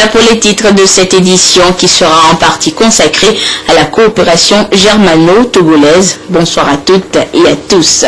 Voilà pour les titres de cette édition qui sera en partie consacrée à la coopération germano-togolaise. Bonsoir à toutes et à tous.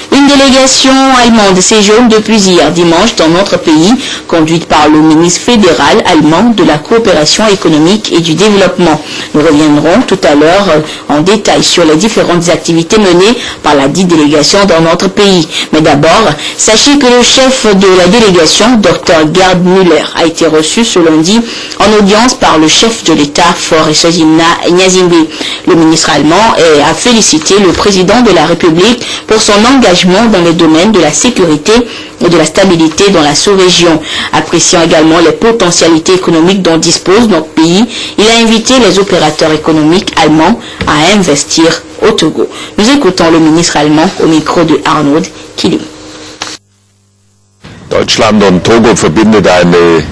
Une délégation allemande séjourne depuis hier dimanche dans notre pays, conduite par le ministre fédéral allemand de la coopération économique et du développement. Nous reviendrons tout à l'heure en détail sur les différentes activités menées par la dite délégation dans notre pays. Mais d'abord, sachez que le chef de la délégation, Dr Gerd Müller, a été reçu ce lundi en audience par le chef de l'État, Faure Gnassingbé. Le ministre allemand a félicité le président de la République pour son engagement dans les domaines de la sécurité et de la stabilité dans la sous-région. Appréciant également les potentialités économiques dont dispose notre pays, il a invité les opérateurs économiques allemands à investir au Togo. Nous écoutons le ministre allemand au micro de Arnaud Kilim. Deutschland und Togo verbindet eine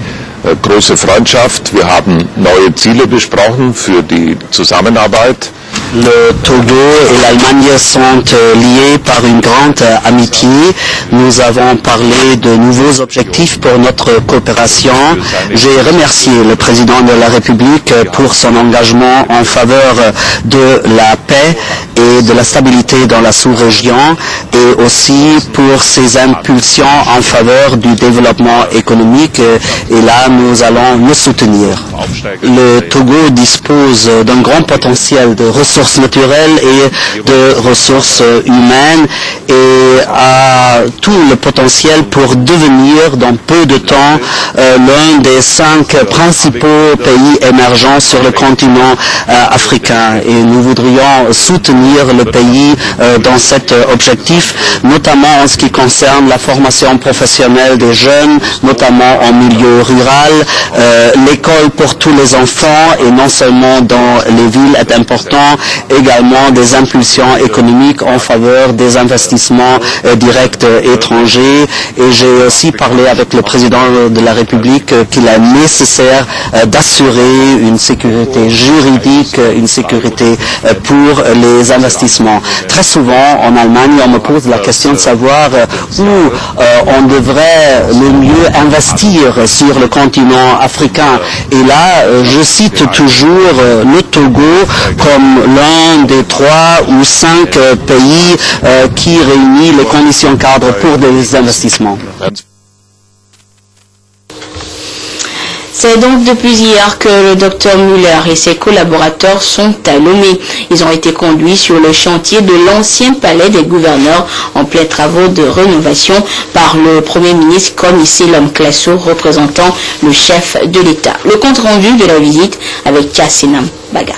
große Freundschaft. Wir haben neue Ziele besprochen für die Zusammenarbeit. Le Togo et l'Allemagne sont liés par une grande amitié. Nous avons parlé de nouveaux objectifs pour notre coopération. J'ai remercié le président de la République pour son engagement en faveur de la paix et de la stabilité dans la sous-région et aussi pour ses impulsions en faveur du développement économique. Et là, nous allons le soutenir. Le Togo dispose d'un grand potentiel de ressources naturelles et de ressources humaines et a tout le potentiel pour devenir dans peu de temps l'un des 5 principaux pays émergents sur le continent africain. Et nous voudrions soutenir le pays dans cet objectif, notamment en ce qui concerne la formation professionnelle des jeunes, notamment en milieu rural. L'école pour tous les enfants et non seulement dans les villes est important, également des impulsions économiques en faveur des investissements directs étrangers. Et j'ai aussi parlé avec le président de la République qu'il est nécessaire d'assurer une sécurité juridique, une sécurité pour les investissements. Très souvent en Allemagne, on me pose la question de savoir où on devrait le mieux investir sur le continent africain. Et là, je cite toujours le Togo comme l'un des 3 ou 5 pays qui réunit les conditions cadres pour des investissements. C'est donc depuis hier que le Dr Müller et ses collaborateurs sont à Lomé. Ils ont été conduits sur le chantier de l'ancien palais des gouverneurs en pleins travaux de rénovation par le Premier ministre Comissé Lom Klasso, représentant le chef de l'État. Le compte rendu de la visite avec Kassinam Baga.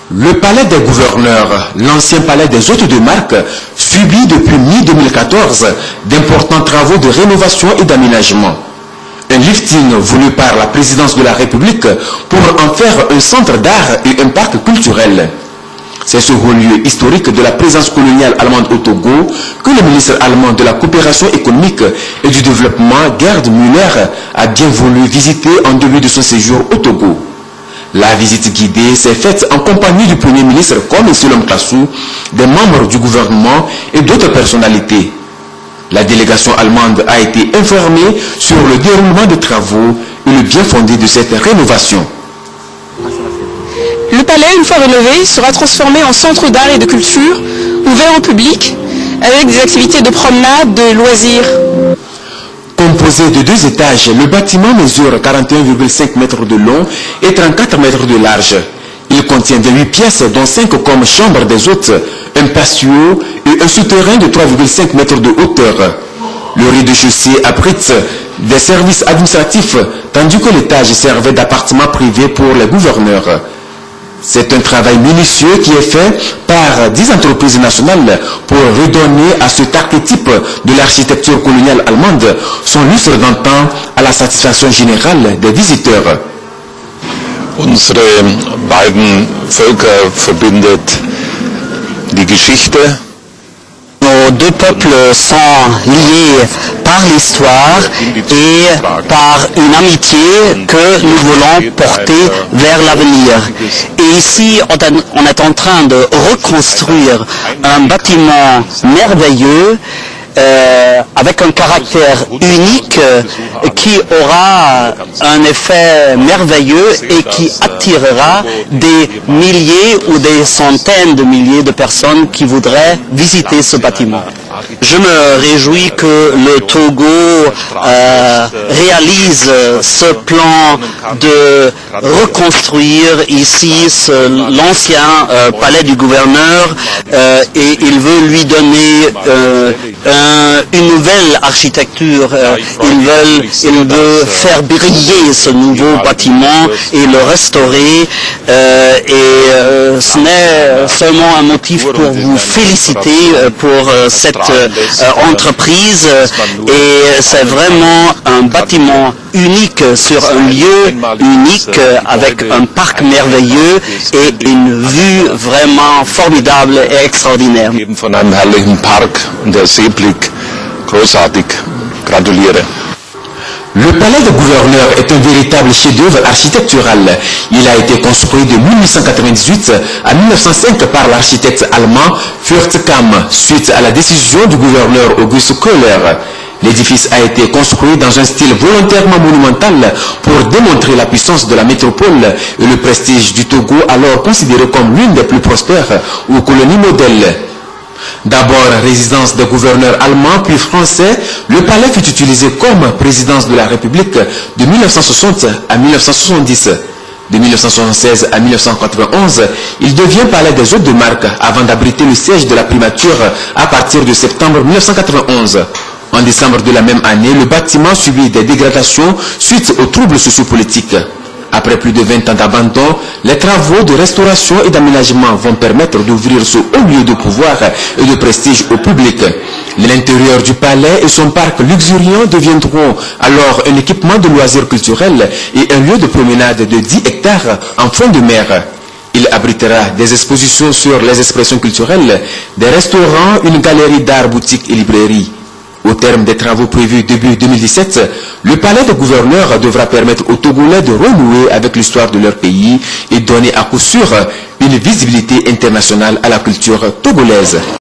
Le palais des gouverneurs, l'ancien palais des hôtes de marque, subit depuis mi-2014 d'importants travaux de rénovation et d'aménagement. Un lifting voulu par la présidence de la République pour en faire un centre d'art et un parc culturel. C'est ce haut lieu historique de la présence coloniale allemande au Togo que le ministre allemand de la coopération économique et du développement, Gerd Müller, a bien voulu visiter en début de son séjour au Togo. La visite guidée s'est faite en compagnie du Premier ministre Comissé Lom Klasso, des membres du gouvernement et d'autres personnalités. La délégation allemande a été informée sur le déroulement des travaux et le bien fondé de cette rénovation. Le palais, une fois rénové, sera transformé en centre d'art et de culture, ouvert au public, avec des activités de promenade, de loisirs. Composé de 2 étages, le bâtiment mesure 41,5 mètres de long et 34 mètres de large. Il contient 8 pièces, dont 5 comme chambre des hôtes, un patio et un souterrain de 3,5 mètres de hauteur. Le rez-de-chaussée abrite des services administratifs, tandis que l'étage servait d'appartement privé pour les gouverneurs. C'est un travail minutieux qui est fait par 10 entreprises nationales pour redonner à cet archétype de l'architecture coloniale allemande son lustre d'antan à la satisfaction générale des visiteurs. Unsere beiden Völker verbindet die Geschichte. Nos 2 peuples sont liés par l'histoire et par une amitié que nous voulons porter vers l'avenir. Et ici, on est en train de reconstruire un bâtiment merveilleux avec un caractère unique qui aura un effet merveilleux et qui attirera des milliers ou des centaines de milliers de personnes qui voudraient visiter ce bâtiment. Je me réjouis que le Togo réalise ce plan de reconstruire ici l'ancien palais du gouverneur et il veut lui donner une nouvelle architecture. Il veut faire briller ce nouveau bâtiment et le restaurer ce n'est seulement un motif pour vous féliciter pour cette entreprise et c'est vraiment un bâtiment unique sur un lieu unique avec un parc merveilleux et une vue vraiment formidable et extraordinaire. Von einem herrlichen Park und der Seeblick großartig. Gratuliere. Le palais de gouverneur est un véritable chef-d'œuvre architectural. Il a été construit de 1898 à 1905 par l'architecte allemand Fürst Kamm, suite à la décision du gouverneur Auguste Köhler. L'édifice a été construit dans un style volontairement monumental pour démontrer la puissance de la métropole et le prestige du Togo, alors considéré comme l'une des plus prospères ou colonies modèles. D'abord résidence des gouverneurs allemands puis français, le palais fut utilisé comme présidence de la République de 1960 à 1970. De 1976 à 1991, il devient palais des hôtes de marque avant d'abriter le siège de la primature à partir de septembre 1991. En décembre de la même année, le bâtiment subit des dégradations suite aux troubles sociopolitiques. Après plus de 20 ans d'abandon, les travaux de restauration et d'aménagement vont permettre d'ouvrir ce haut lieu de pouvoir et de prestige au public. L'intérieur du palais et son parc luxuriant deviendront alors un équipement de loisirs culturels et un lieu de promenade de 10 hectares en fond de mer. Il abritera des expositions sur les expressions culturelles, des restaurants, une galerie d'art, boutiques et librairies. Au terme des travaux prévus début 2017, le palais de gouverneur devra permettre aux Togolais de renouer avec l'histoire de leur pays et donner à coup sûr une visibilité internationale à la culture togolaise.